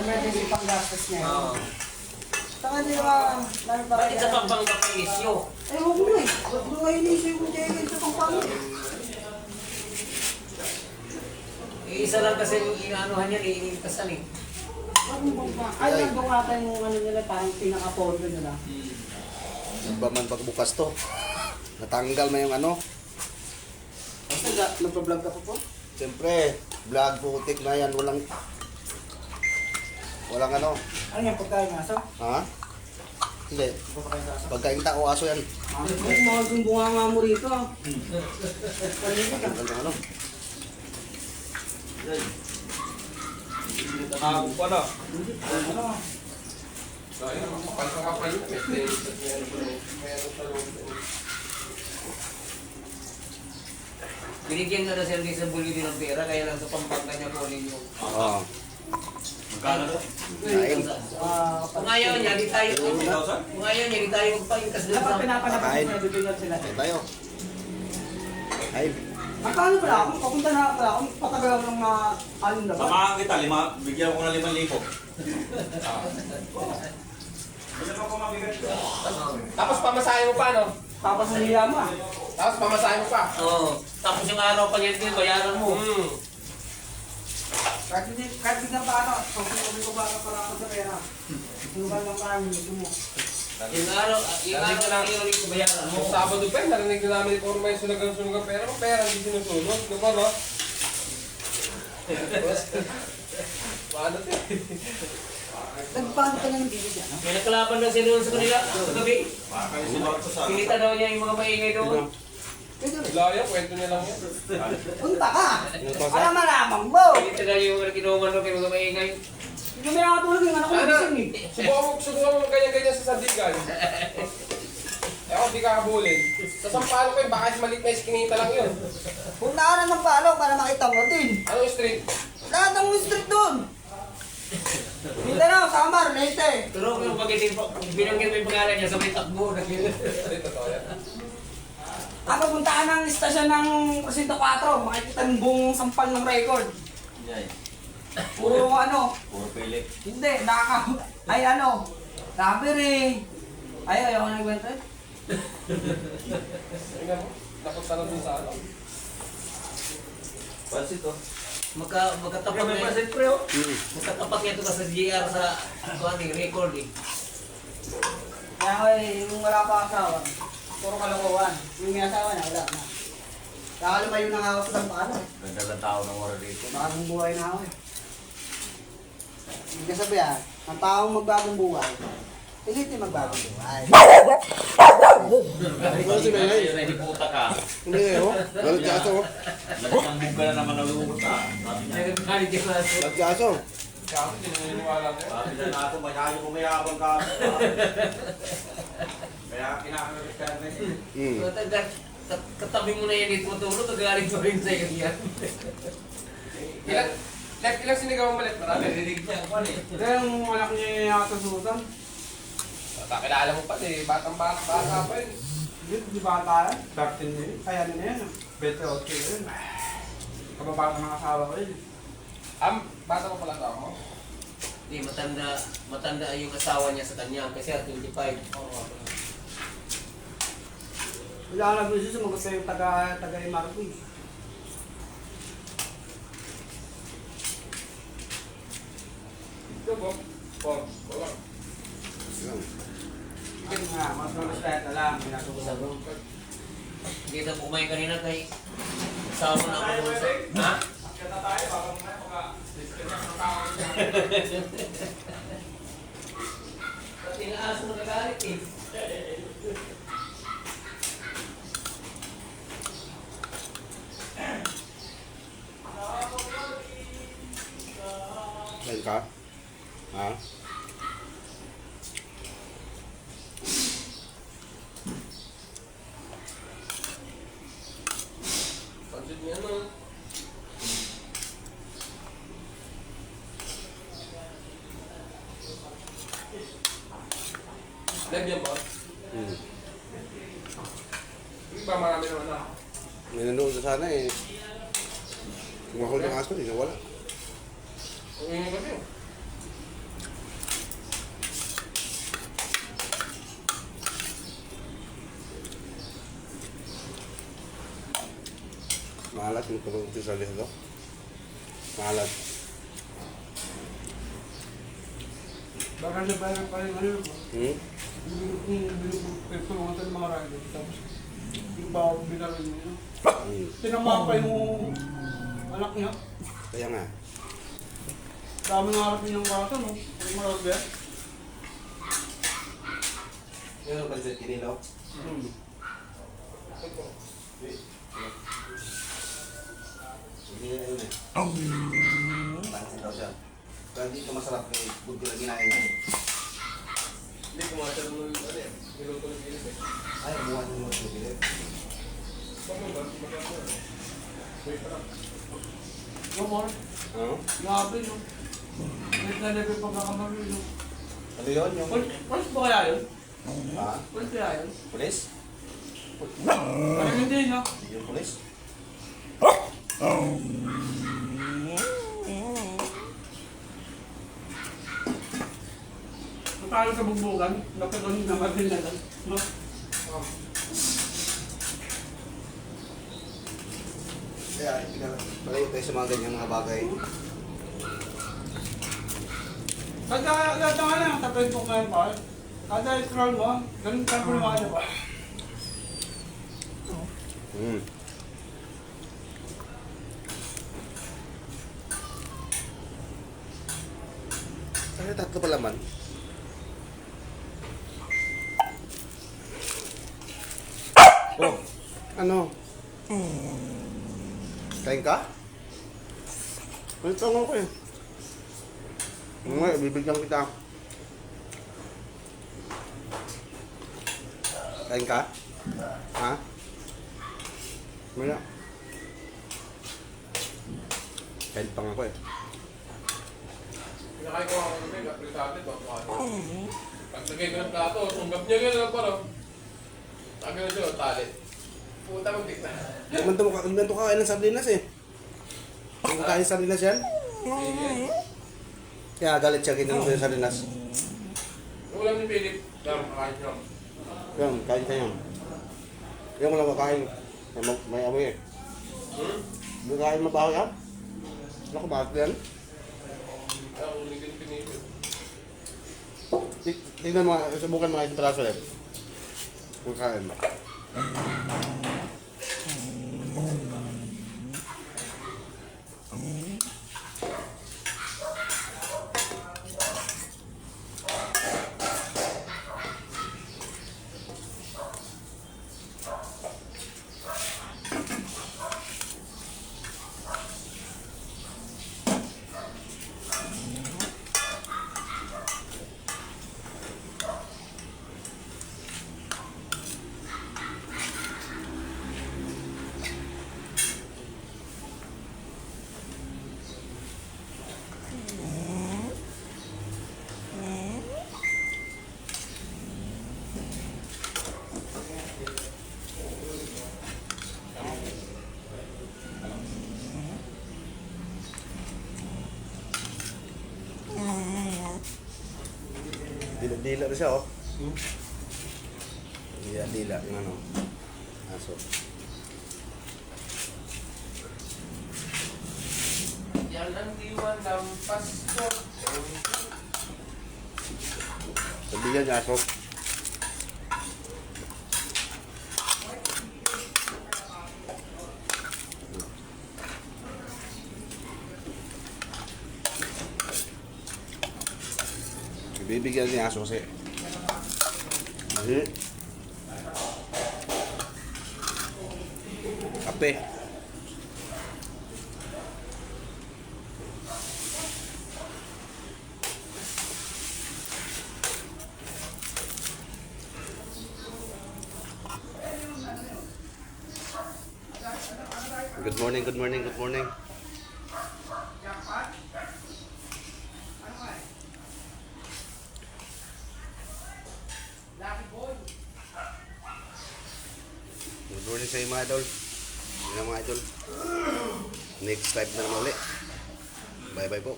emergency pang gastos niya. Oo. Saka hindi naman, dami pa Bakit sa pampanga pang isyo? Eh, huwag mo eh. Huwag mo ngayon isip mo dyan sa pampanga. Isa lang kasi yung inaanuhan yan, iinitasan eh. Ay, nandun nga tayo yung ano nila, parang pinaka-pondo nila. Nagbaman pagbukas to. Natanggal mo yung ano. Nagpa-vlog ka pa po? Siyempre, vlog putik na yan. Walang ano. Ano yan, pagkain aso? Ha? Hindi. Pagkain tao aso yan. Ay, mga gumbunga nga mo rito. Tanggal yung ano. Ako pa na. Ano? Binigyan ka na siya ng isang bulili ng pera, kaya lang sa pampanga niya kunin yung... Oo. Magkano to? Kain. Kung ayaw niya, di tayo... Kung ayaw niya, di tayo magpaintas doon Dapat sa... pinapalapit Kain. sa bibigyan sila. Kain tayo. Kain. Magkano pala ako? Papunta na pala ako. Patagal ako ng mga alin na ba? Samahan kita, bigyan ko ng 5,000. Tapos pamasahe mo pa, no? Tapos humiya mo ah. Tapos pamasahe mo pa. Oo. Tapos yung araw pag yan din, bayaran mo. Kahit bigyan pa ano, pag-uwi ko ba para ako sa pera. Sunugan lang kami, gusto mo. Yung araw yung ulit ko bayaran mo. Nung Sabado pa, narinig na namin kung may sunugan pera. Kung pera, hindi sinusunod. Ano ba, no? Paano ito? Nagpaano ka ng video dyan, no? May nakalaban daw siya doon sa kanila, sa gabi. Sa Pinita daw niya yung mga maingay doon. Laya, kwento niya lang yan. Punta ka! Para malamang mo! Pinita daw yung mga kinuman doon kay mga maingay. Hindi may nakatulog yung anak ko Ano? nagising eh. Subukan mo ganyan-ganyan sa sandigan. Eh ako, di kakabulin. Sa sampalo ko yun, baka maliit na iskinita lang yun. Punta ka na ng palo para makita mo din. Anong street? Lahat ng street doon! Dito na, Samar, Leyte. Pero kung binanggit mo yung pangalan niya, sabay takbo. Street na to, yan. Ako punta ka ng istasyon ng Presinto 4, makikita ng buong sampal ng record. Puro ano, Puro pilit. hindi, ay ano, robbery. Ay, ayaw ko na nagwento eh. Tingnan mo, napunta na dun sa ano. Pansit to. Magkatapat na magkatapat niya ito sa GR sa record eh. Kaya ako eh, yung wala pa asawa, puro kalokohan. Yung may asawa na, wala na. Kaya lumayo na nga ako sa paano eh. Ganda ng tao ng oras dito. Bagong buhay na ako eh. Hindi ka sabihan, ang taong magbagong buhay, hindi magbagong buhay. Ready puta ka. Hindi oh. Galit ka aso. Nagtambog ka na naman ng lugot ka. Nagkakalit yung aso. Galit ka aso. Kaya ako, sininiwala ko. Sabi na nato, masyado kumayabang ka. Kaya kinakalit ka na eh. Katabi mo na yan dito matulog, kagaling pa rin sa'yo yan. Ilang sinigawan mo ulit? Marami. Narinig niya ako eh. Kaya yung anak niya yung nakasusutan, Kakilala mo pa eh, bata pa yun. di ba tayo? 13 na yun, kaya na yan. Better out kayo yun. Kababa ng asawa ko yun. Bata pa pala tao mo? Hindi, matanda yung asawa niya sa kanya kasi 25. Wala ka na gusto sumagot sa yung taga-Marquis. Ito po. Wala. Yun nga, mas mamasaya na lang, pinasubusan ko. Hindi na po kumain kanina kay asawa na ako doon sa... Ha? Kaya tayo, baka mga Pati na aso nagagalit eh. Galit ka? Ha? Pansit niya no. Live yan ba? Hindi ba marami naman na? May nanood na sana eh. Kumahol yung aso, hindi nawala. Ang ingay kasi. Maalat yung tulog sa lito. Maalat. Baka na parang ano po. Hmm? Tulungan sa mga rider. Tapos, yung bawa binarin niya. Hmm. Pa yung anak niya. Kaya nga. Dami nga harap niya ng bata, no? Ang marami. Yan ang pansit kinilaw. Hindi na yun eh. Pansit daw siya. Kaya hindi ito masarap kay buti na ginain niya. Hindi, kumasya mo yung ano eh. Niluto ng gilis eh. Ay, kumuha din mo ito bilit. No more. Oo? Grabe, no? Net na level pagkakamali, no? Ano yun? Yung... Polis ba kaya yun? Ha? Polis kaya yun? Pulis? Parang hindi, no? Yung pulis? Matalo sa bugbugan, napagano'n naman din na lang, no? Kaya, palayo tayo sa mga ganyang mga bagay. Kada nga lang, tapos ko ngayon pa. Kada scroll mo, ganun ka po naman ba? Hmm. Ay, tatlo pa laman. Oh, ano? Kain ka? May tanong ko eh. Ngayon, bibigyan kita. Kain ka? Ha? Wala. Kain pa nga ako eh. Pinakain ko ako ng mga pritable ito. Pagtagay ko ng plato, sunggap niya gano'n parang. Sabi na siya, talit. Puta mong tignan. Hindi to kakain ng sardinas eh. Kung kakain ng sardinas yan, kaya galit siya kinunod ko yung sardinas. Yung ulam ni Philip, dami makain siya. Yan, kain siya yan. Yung walang kakain. May amoy eh. Hindi kakain mabaho yan? Ano ko, bakit yan? Kaya kung hindi din pinipin. Tingnan mo, subukan mga isang peraso ulit. Kung kain ba? Dila na siya oh. Dila yung ano. Aso. Yan ang diwan ng Pasko. Sabihan niya aso. Bibigyan niya aso kasi. Kape. Good morning, good morning, good morning. Good morning sa inyo mga idol. Yun lang mga idol. Next live na naman ulit. Bye bye po.